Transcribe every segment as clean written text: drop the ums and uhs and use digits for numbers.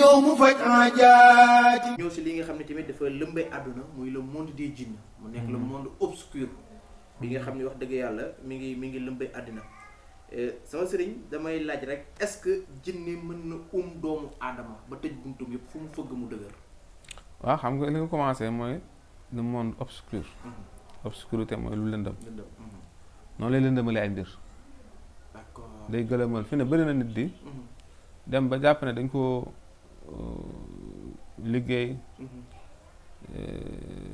ñëw mu faj aajaati. ñëw si li nga xam ne tamit dafa lëmbee àdduna muy le monde des djinns mu nekk le monde obscur bi nga xam ne wax dëgg yàlla mi ngi lëmbee àdduna sama sëriñ damay laaj rek est-ce que jinne mën na doomu aadama ba tëj buntum yëpp fu mu fëgg mu dëgër. waaw xam nga li nga commencé mooy le monde obscur. obscurité mooy lu lëndëm. noonu lay lëndëmale ay mbir. d'accord day gëlëmal fi ne bëri na nit di. dem ba jàpp ne dañ ko liggéey.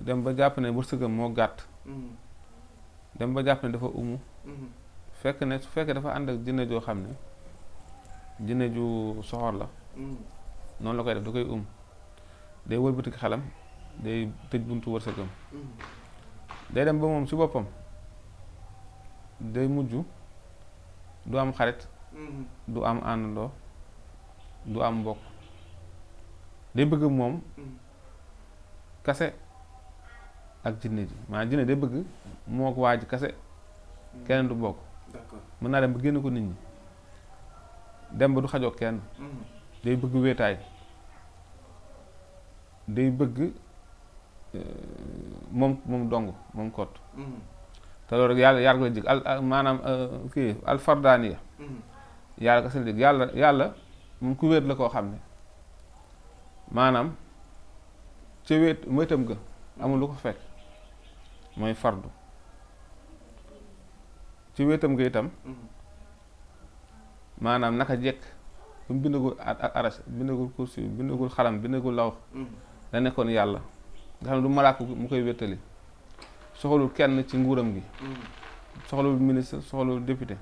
dem ba jàpp ne wërsëgam moo gàtt. dem ba jàpp ne dafa umu. fekk ne su fekkee dafa ànd ak jinne joo xam ne jinne ju soxor la. noonu la koy def da koy day wëlbati xelam day tëj buntu wërsëgam. day dem ba moom ci boppam day mujj du am xarit. du am àndandoo du am mbokk day bëgg moom kase ak jinne ji maanaam jinne day bëgg moo ko waa ji kase keneen du bokk. d'accord mën naa dem ba génn ko nit ñi dem ba du xajoo kenn. day bëgg wéetaay day bëgg moom dong moom kott. te loolu rek yàlla la jig maanaam kii alfardaaniya yàlla ka seen jig yàlla moom ku wéet la koo xam ne maanaam ca wéetam ga amul lu ko fekk mooy fardu ci wéetam ga itam maanaam naka jekk bu mu bindagul aras bindagul kursi bindagul xalam bindagul lawx la nekkoon yàlla nga xam ne du malaaka mu koy wéttali soxalul kenn ci nguuram gi soxalul ministre soxalul député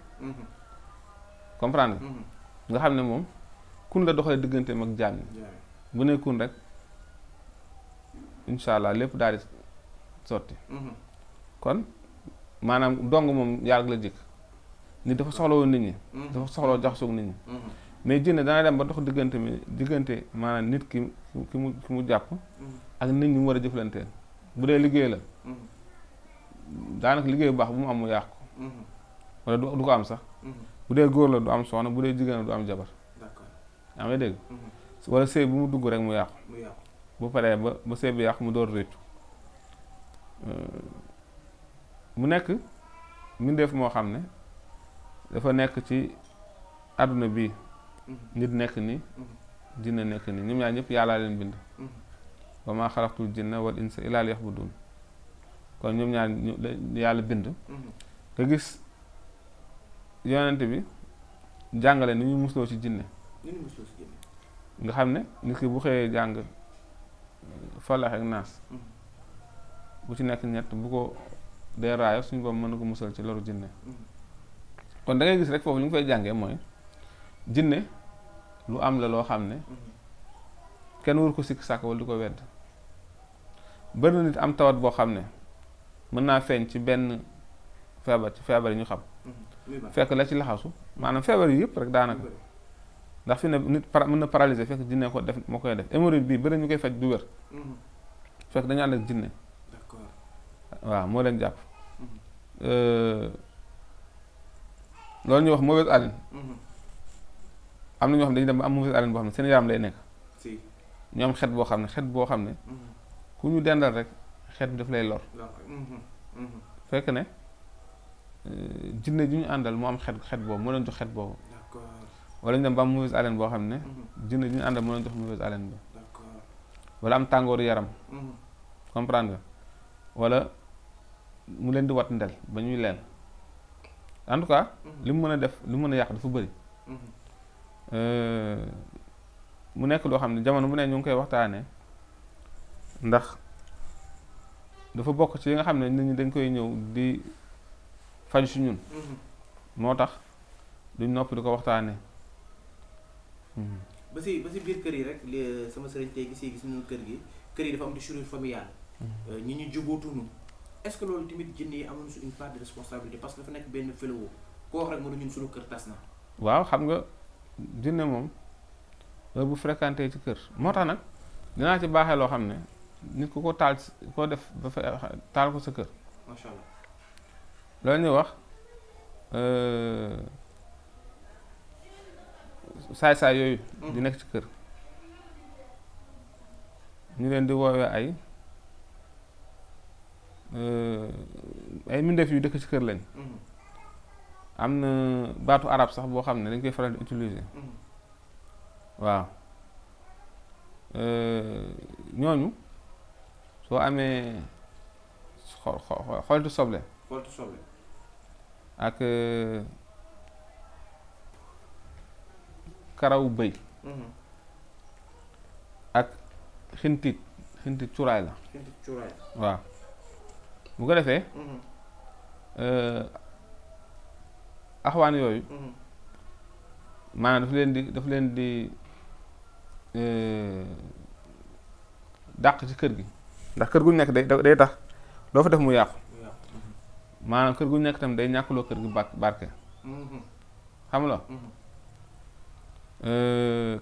comprendre nga xam ne moom kun la doxalee digganteem ak jaam ñi bu ne kun rek insha allah lépp daal di sotti kon maanaam dong moom yàlla la jëkk nit dafa soxlawoo nit ñi dafa soxlawoo jaxasoog nit ñi mais jinne dana dem ba dox diggante maanaam nit ki mu jàpp ak nit ñi mu war a jëflanteel bu dee liggéey la daanaka liggéey bu baax bu mu am mu yàqu wala du ko am sax bu dee góor la du am soxna bu dee jigéen la du am jabar yaa ngi dégg wala sëy bu mu dugg rek mu yàqu bu paree ba sëy bi yàqu mu door réccu mu nekk mbindeef moo xam ne dafa nekk ci àdduna bi nit nekk ni jinne nekk ni ñoom ñaar ñëpp yàllaa leen bind wa maa xalaqtul jinna wal insa illaa liya'buduun kon ñoom ñaar yàlla bind nga gis yonent bi jàngale ni ñu musloo ci jinne nga xam ne nit ki bu xëyee jàng falax ak naas bu ci nekk ñett bu ko dee raayo suñu boobu mën na ko musal ci loru jinne kon da ngay gis rek foofu li nga fay jàngee mooy jinne lu am la loo xam ne kenn waru ko sikk sàkk wala di ko wedd bari na nit am tawat boo xam ne mën naa feeñ ci benn feebar ci feebar yi ñu xam fekk la ci laxasu maanaam feebar yi yëpp rek daanaka ndax fi ne nit mën na paralyser fekk jinne ko def moo koy def hémorroïde bii bari ñu koy faj du wér fekk dañu ànd ak jinne waaw moo leen jàpp loolu ñuy wax mauvaise haleine am na ñoo xam ne dañuy dem ba am mauvaise haleine boo xam ne seen yaram lay nekk ñu am xet boo xam ne ku ñu dendal rek xet bi daf lay lor fekk ne jinne ji ñu àndal mu am xet boobu moo leen jox xet boobu wala ñu dem ba am mauvaise haleine boo xam ne jinne ji ñu àndal moo leen jox mauvaise haleine bi wala am tàngooru yaram comprendre nga wala mu leen di wat ndel ba ñuy leen en tout cas li mu mën a def li mu mën a yàq dafa bëri mu nekk loo xam ne jamono bu ne ñu ngi koy waxtaanee ndax dafa bokk ci li nga xam ne nit ñi dañ koy ñëw di faju si ñun moo tax duñ nopp di ko waxtaanee ba si biir kër yi rek sama sëriñ tey gis nañu kër yi dafa am di cellule familiale ñi ñu jubóotuñu est-ce que loolu tamit jinne yi amuñu une part de responsabilité parce que dafa nekk benn fléau koo wax rek mënu ñun suñu kër tas na waaw xam nga jinne moom heure bu fréquenté ci kër moo tax nag dinaa ci baaxee loo xam ne nit ku ko taal koo def ba fa taal ko sa kër macha allah loolu ñuy wax saay-saay yooyu di nekk ci kër ñu leen di woowee ay mbindeef yu dëkk ci kër lañ. am na baatu arab sax boo xam ne dañ koy faral di utiliser. waaw ñooñu soo amee xoltu soble. ak karawu bëy. ak xintit cuuraay la. waaw bu ko defee. axwaan yooyu. maanaam daf leen di dàq ci kër gi ndax kër gu nekk day tax doo fa def mu yàqu. maanaam kër gu nekk tam day ñàkkuloo kër gi barke. xam la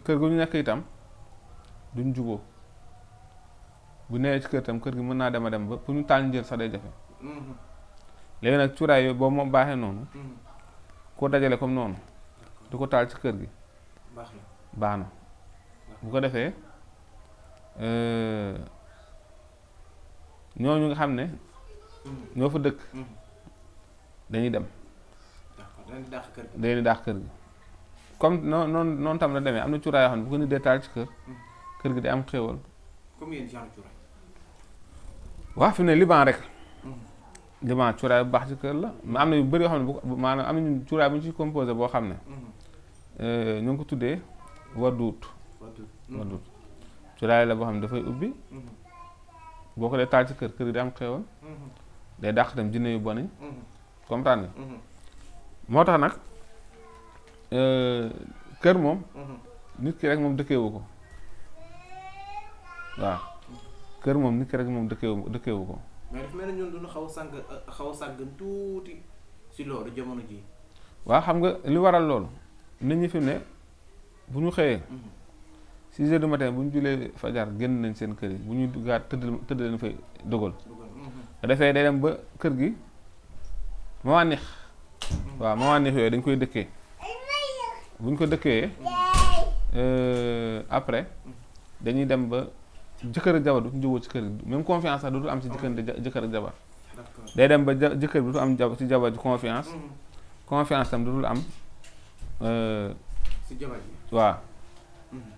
kër gu nekk itam duñ juboo bu newee ci kër itam kër gi mën naa dem a dem ba pour ñu taal njël sax day jafe. léegi nag cuuraay yooyu boobu moom baaxee noonu koo dajale comme noonu du ko taal ci kër gi baax na bu ko defee ñooñu nga xam ne ñoo fa dëkk dañuy dem dañuy dàq kër gi comme noonu tam la demee am na cuuraay yoo xam ne bu ko nit dee taal ci kër gi day am xéewal. comme yéen genre cuuraay. waaw fi mu ne Liban rek. Liban cuuraay bu baax ci kër la mais am na yu bëri yoo xam ne maanaam am nañu cuuraay bu ñu ci composé boo xam ne ñu ngi ko tuddee waduut. cuuraay la boo xam ne dafay ubbi. boo ko dee taal ci kër gi day am xéewal. day dàq tam jinne yu bon yi. comprendre nga. moo tax nag kër moom. nit ki rek moom dëkkeewu ko. waaw kër moom nit ki rek moom dëkkeewu ko. mais dafa mel ne ñun duñu xaw a sàggan tuuti si loolu jamono ji. waaw xam nga li waral loolu nit ñi fi mu ne bu ñu xëyee 6 heures du matin bu ñu julee fajar génn nañ seen kër yi bu ñuy duggaat tëdd leen fay dogal. dafay day dem ba kër gi ma neex. waaw ma neex yooyu dañ koy dëkkee bu ñu ko dëkkee après dañuy dem ba jëkkër ak jabar du ñu jubóo ci kër gi même confiance sax dootul am ci jëkkër ak jabar. day dem ba jëkkër bi dootul am ci jabar ji confiance tam dootul am. ci jabar ji waaw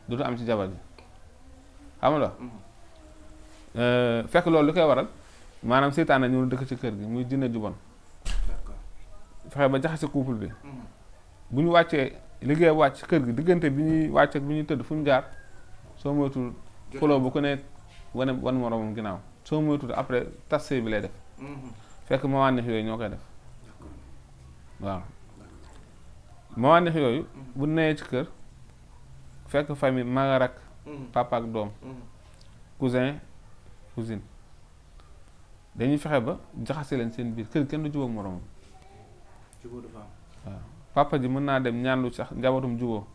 dootul am ci jabar ji xam nga fekk loolu li koy waral maanaam seytaane ñëw dëkk ci kër gi muy jinne ju bon. fexe ba jaxase couple bi. bu ñu wàccee liggéey wàcc kër gi diggante bi ñuy wàcc ak bi ñuy tëdd fu ñu jaar soo moytul xuloo bu ko ne wan moroomam ginnaaw soo moytul après tas sëy bi lay def. fekk mawaneex yooyu ñoo koy def waaw mawaneex yooyu bu newee ci kër fekk famille mag ak rak papa ak doom cousin cousine dañuy fexe ba jaxase leen seen biir kër kenn du jubóo ak moroomam. waaw papa ji mën naa dem ñaanlu sax njabootum jubóo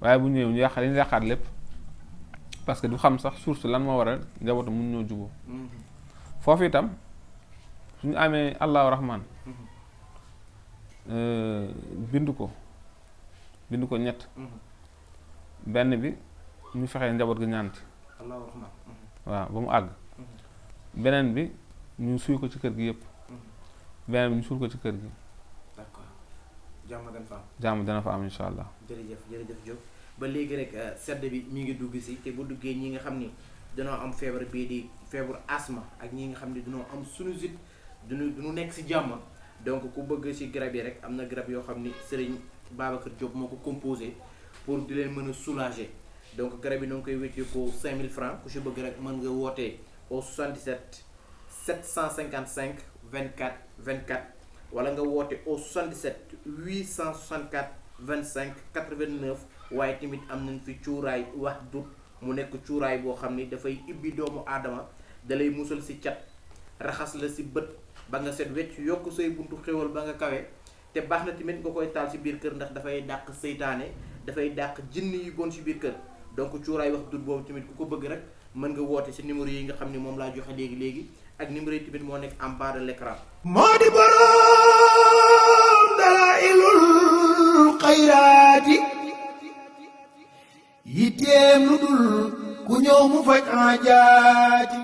waaye bu ñëwee ñu yàqaat lépp parce que du xam sax source lan moo waral njabootum mun ñoo jubóo. foofu itam suñu amee allahu rahman bind ko ñett benn bi ñu fexee njaboot gi ñaan ci allahu rahman waaw ba mu àgg beneen bi ñu suy ko ci kër gi yëpp beneen bi ñu suul ko ci kër gi. d'accord jàmm dana fa am. jàmm dana fa am incha allah. jërëjëf Diop ba léegi rek sedd bi mi ngi dugg si te bu duggee ñi nga xam ni dañoo am feebar bii di feebar asthme ak ñi nga xam ne dañoo am sinusite duñu nekk si jàmm donc ku bëgg si garab yi rek am na garab yoo xam ni Serigne Babacar Diop moo ko composé pour di leen mën a soulager donc garab yi noo ngi koy wéccee ko 5000 francs ku si bëgg rek mën nga wootee au 77 755 24 24 wala nga woote au 77 864 25 89 waaye tamit am nañ fi cuuraay wax dut mu nekk cuuraay boo xam ni dafay ibbi doomu aadama dalay musal si cat raxas la si bët ba nga set wecc yokk say buntu xéwal ba nga kawe te baax na tamit nga koy taal si biir kër ndax dafay dàq seytaane dafay dàq jinn yu bon si biir kër donc cuuraay wax dut boobu tamit ku ko bëgg rek mën nga woote si numéro yi nga xam ne moom laa joxe léegi ak numéro yi tamit moo nekk en bas de l'écran. moo di boroom dalaa'ilul xayraati yitteem lu dul ku ñëw mu faj aajaati